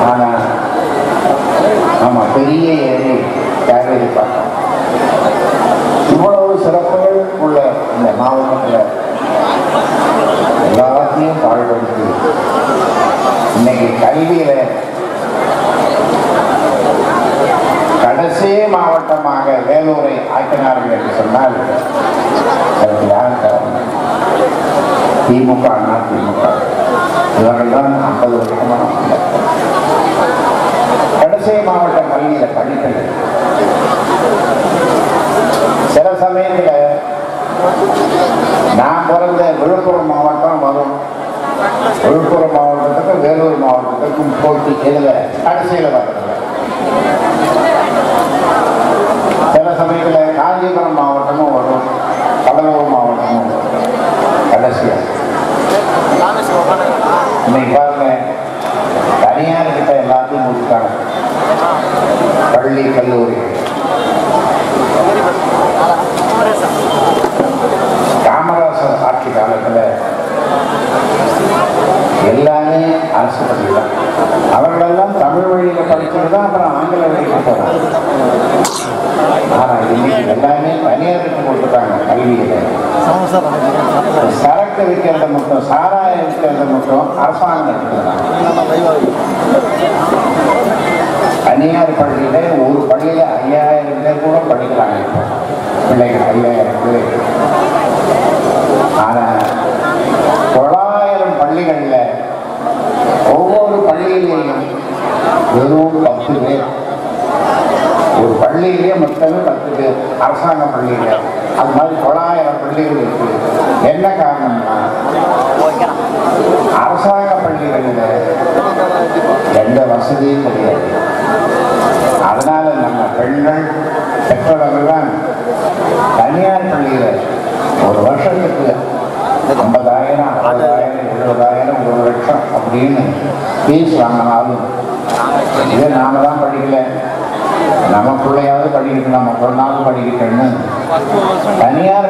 ஆனால் ஆமாம் பெரிய ஏரி காவேரி பார்த்தோம். இவ்வளவு சிறப்புகள் உள்ள இந்த மாவட்டத்தில் எல்லாத்தையும் பாடுபடுத்தி இன்னைக்கு கல்வியில கடைசி மாவட்டமாக வேலூரை ஆக்கினார்கள் என்று சொன்னால் அதற்கு யார் காரணம்? திமுக, அண்ணா திமுக இவர்கள் தான் 50 வருஷமாக கடைசி மாவட்ட கல்வியில படித்தது. சில சமயத்தில் நான் பிறந்த விழுப்புரம் மாவட்டம் வரும், விழுப்புரம் மாவட்டத்துக்கும் வேலூர் மாவட்டத்துக்கும் போட்டி எதில் கடைசியில் வர்றது. சில சமயத்தில் காஞ்சிபுரம் மாவட்டமும் வரும், கடலூர் மாவட்டமும் கடைசியாக. இன்னைக்கு பாருங்க, தனியார் கிட்ட எல்லாத்தையும் முடிச்சுட்டாங்க. பள்ளி கல்லூரி காமராசர் ஆட்சி காலத்தில் எல்லாமே அரசு பள்ளி தான். அவர்களெல்லாம் தமிழ் வழியில் படிச்சுட்டு தான் அப்புறம் ஆங்கில வழிக்கு போகிறாங்க. ஆனால் இன்னைக்கு எல்லாமே தனியாருக்கு கொடுத்துட்டாங்க. கல்வியில் சரக்கு விற்கிறத மட்டும், சாராயம் விற்கிறத மட்டும் அரசாங்கம் எடுத்துக்கிறாங்க. தனியார் பள்ளியில் ஒரு பள்ளியில் 5000 பேர் கூட படிக்கிறாங்க. இப்போ பிள்ளைகள் 5000 பேர். ஆனால் 900 பள்ளிகளில் ஒவ்வொரு பள்ளியிலேயும் வெறும் 10 பேர். ஒரு பள்ளியிலேயே மொத்தமே 10 பேர் அரசாங்க பள்ளியில். அது மாதிரி 900 பள்ளிகள் இருக்கு. என்ன காரணம்னா அரசாங்க பள்ளிகளில் எந்த வசதியும் கிடையாது. அதனால நம்ம பெண்கள் பெற்றோர்கள்லாம் தனியார் பள்ளியில் ஒரு வருஷத்துக்கு 50,000, 60,000, 70,000, 1 லட்சம் அப்படின்னு ஃபீஸ் வாங்கினாலும் இதை நாம தான் படிக்கல, நம்ம பிள்ளையாவது படிக்கணும், நம்ம பொண்ணாவது படிக்கணும்னு தனியார்